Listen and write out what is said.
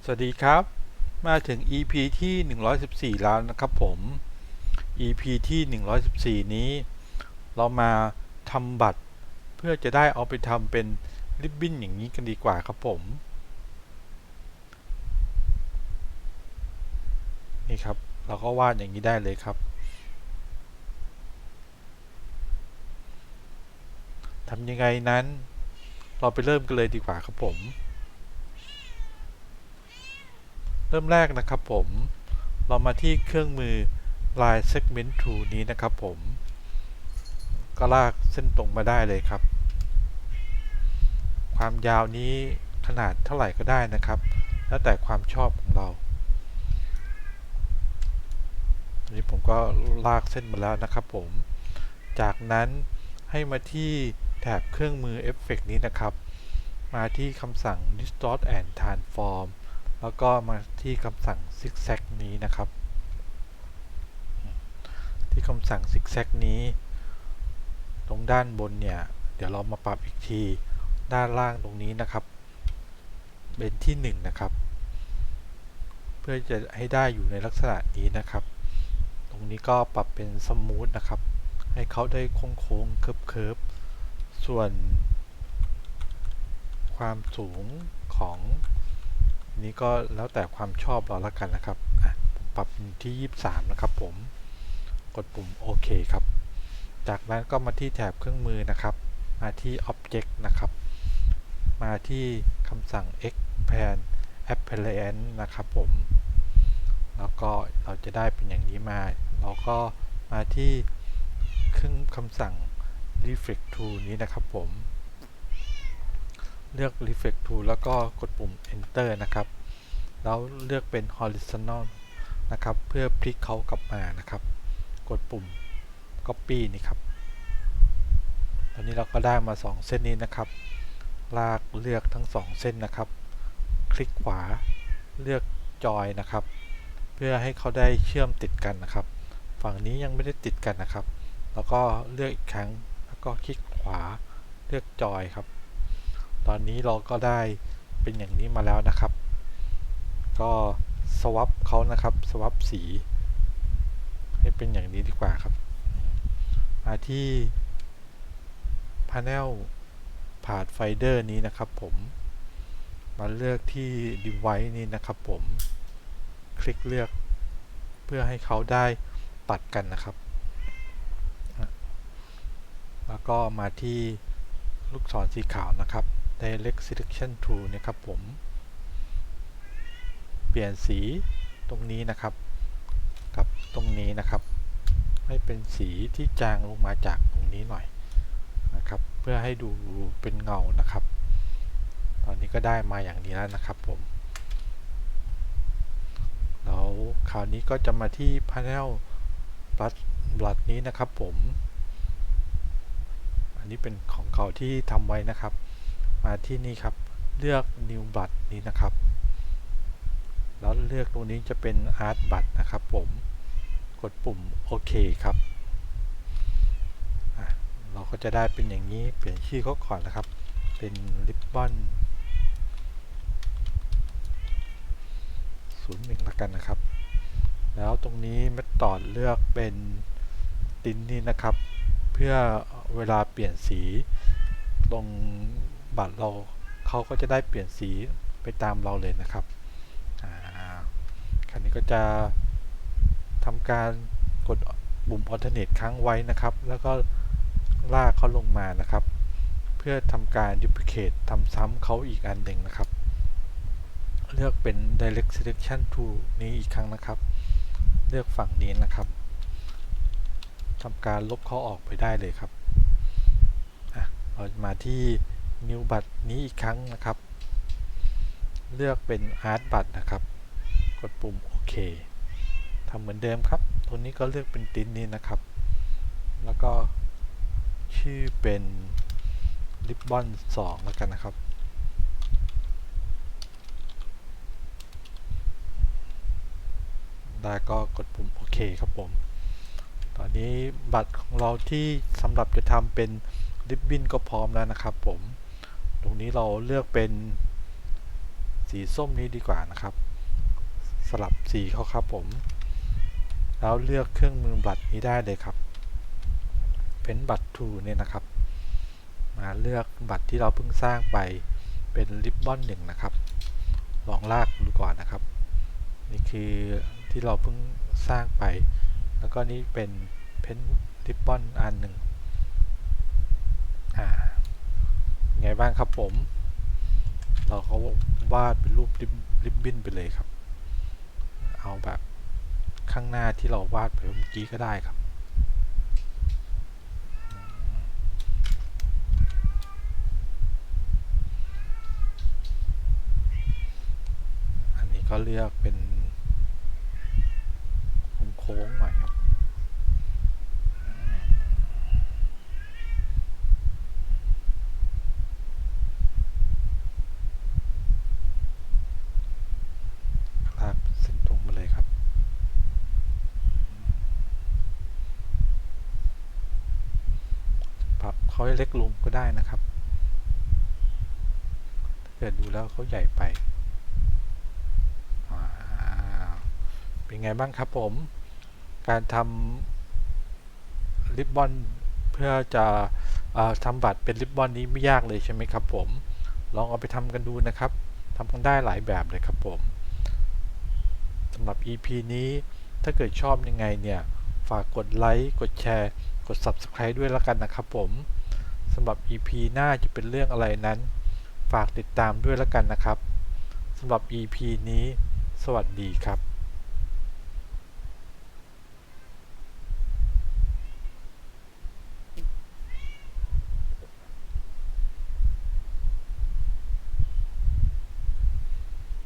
สวัสดีครับมาถึง EP ที่114แล้วนะครับผม EP ที่114นี้เรามาทำบัตรเพื่อจะได้เอาไปทำเป็นริบบิ้นอย่างนี้กันดีกว่าครับผมนี่ครับเราก็วาดอย่างนี้ได้เลยครับทำยังไงนั้นเราไปเริ่มกันเลยดีกว่าครับผมเริ่มแรกนะครับผมเรามาที่เครื่องมือ Line Segment Tool นี้นะครับผมก็ลากเส้นตรงมาได้เลยครับความยาวนี้ขนาดเท่าไหร่ก็ได้นะครับแล้วแต่ความชอบของเราตอนนี้ผมก็ลากเส้นมาแล้วนะครับผมจากนั้นให้มาที่แถบเครื่องมือเอฟเฟกต์นี้นะครับมาที่คำสั่ง distort and transform แล้วก็มาที่คำสั่ง zigzag นี้นะครับที่คำสั่ง zigzag นี้ตรงด้านบนเนี่ยเดี๋ยวเรามาปรับอีกทีด้านล่างตรงนี้นะครับเป็นที่1นะครับเพื่อจะให้ได้อยู่ในลักษณะนี้นะครับตรงนี้ก็ปรับเป็นสมูทนะครับให้เขาได้โค้งๆเคิร์ฟๆส่วนความสูงของนี้ก็แล้วแต่ความชอบเราละกันนะครับผมปรับที่23นะครับผมกดปุ่มโอเคครับจากนั้นก็มาที่แถบเครื่องมือนะครับมาที่ Object นะครับมาที่คำสั่ง Expand Appearance นะครับผมแล้วก็เราจะได้เป็นอย่างนี้มาเราก็มาที่คำสั่ง Reflect Tool นี้นะครับผมเลือก Reflect Tool แล้วก็กดปุ่ม Enter นะครับแล้วเลือกเป็น Horizontal นะครับเพื่อพลิกเขากลับมานะครับกดปุ่ม Copy นี่ครับตอนนี้เราก็ได้มา2เส้นนี้นะครับลากเลือกทั้ง2เส้นนะครับคลิกขวาเลือกจอยนะครับเพื่อให้เขาได้เชื่อมติดกันนะครับฝั่งนี้ยังไม่ได้ติดกันนะครับแล้วก็เลือกอีกครั้งแล้วก็คลิกขวาเลือกจอยครับตอนนี้เราก็ได้เป็นอย่างนี้มาแล้วนะครับก็สวัปเขานะครับสวัปสีให้เป็นอย่างนี้ดีกว่าครับมาที่ Panel Pathfinder นี้นะครับผมมาเลือกที่ Device นี้นะครับผมคลิกเลือกเพื่อให้เขาได้ตัดกันนะครับแล้วก็มาที่ลูกศรสีขาวนะครับ Direct Selection Tool นะครับผมเปลี่ยนสีตรงนี้นะครับกับตรงนี้นะครับให้เป็นสีที่จางลงมาจากตรงนี้หน่อยนะครับเพื่อให้ดูเป็นเงานะครับตอนนี้ก็ได้มาอย่างนี้แล้วนะครับผมแล้วคราวนี้ก็จะมาที่ Panel Blood นี้นะครับผมอันนี้เป็นของเก่าที่ทำไว้นะครับมาที่นี่ครับเลือก New Blood นี้นะครับแล้วเลือกตรงนี้จะเป็น Art Blood นะครับผมกดปุ่มโอเคครับเราก็จะได้เป็นอย่างนี้เปลี่ยนชื่อเขาก่อนนะครับเป็น Ribbon 01แล้วกันนะครับแล้วตรงนี้เมธอดเลือกเป็นตินนี่นะครับเพื่อเวลาเปลี่ยนสีตรงบัตรเราเขาก็จะได้เปลี่ยนสีไปตามเราเลยนะครับคราวนี้ก็จะทำการกดปุ่ม Alternate ค้างไว้นะครับแล้วก็ลากเขาลงมานะครับเพื่อทำการ Duplicate ทำซ้ำเขาอีกอันหนึ่งนะครับเลือกเป็น Direct Selection Tool นี้อีกครั้งนะครับเลือกฝั่งนี้นะครับทำการลบเขาออกไปได้เลยครับเรามาที่ New บัตรนี้อีกครั้งนะครับเลือกเป็น Art บัตรนะครับกดปุ่มโอเคทำเหมือนเดิมครับตัวนี้ก็เลือกเป็นติ้นนี้นะครับแล้วก็ชื่อเป็น Ribbon 2แล้วกันนะครับได้ก็กดปุ่มโอเคครับผมตอนนี้บัตรของเราที่สำหรับจะทำเป็นริบบิ้นก็พร้อมแล้วนะครับผมตรงนี้เราเลือกเป็น สีส้มนี้ดีกว่านะครับสลับสีเขาครับผมแล้วเลือกเครื่องมือบัตรนี้ได้เลยครับเป็นบัตร to เนี่ยนะครับมาเลือกบัตรที่เราเพิ่งสร้างไปเป็นริบบอน1นะครับลองลากดูก่อนนะครับนี่คือที่เราเพิ่งสร้างไปแล้วก็นี่เป็นเพนริบบอนอันหนึ่งไงบ้างครับผมเราก็วาดเป็นรูปริบบิ้นไปเลยครับเอาแบบข้างหน้าที่เราวาดไปเมื่อกี้ก็ได้ครับอันนี้ก็เลือกเป็นโค้งๆหน่อยครับลากเส้นตรงมาเลยครับปรับเขาให้เล็กลงก็ได้นะครับถ้าเกิดดูแล้วเขาใหญ่ไปเป็นไงบ้างครับผมการทำริบบอนเพื่อจะทำบัตรเป็นริบบอนนี้ไม่ยากเลยใช่ไหมครับผมลองเอาไปทำกันดูนะครับทำกันได้หลายแบบเลยครับผมสำหรับ EP นี้ถ้าเกิดชอบยังไงเนี่ยฝากกดไลค์กดแชร์กด Subscribe ด้วยแล้วกันนะครับผมสำหรับ EP หน้าจะเป็นเรื่องอะไรนั้นฝากติดตามด้วยแล้วกันนะครับสำหรับ EP นี้สวัสดีครับ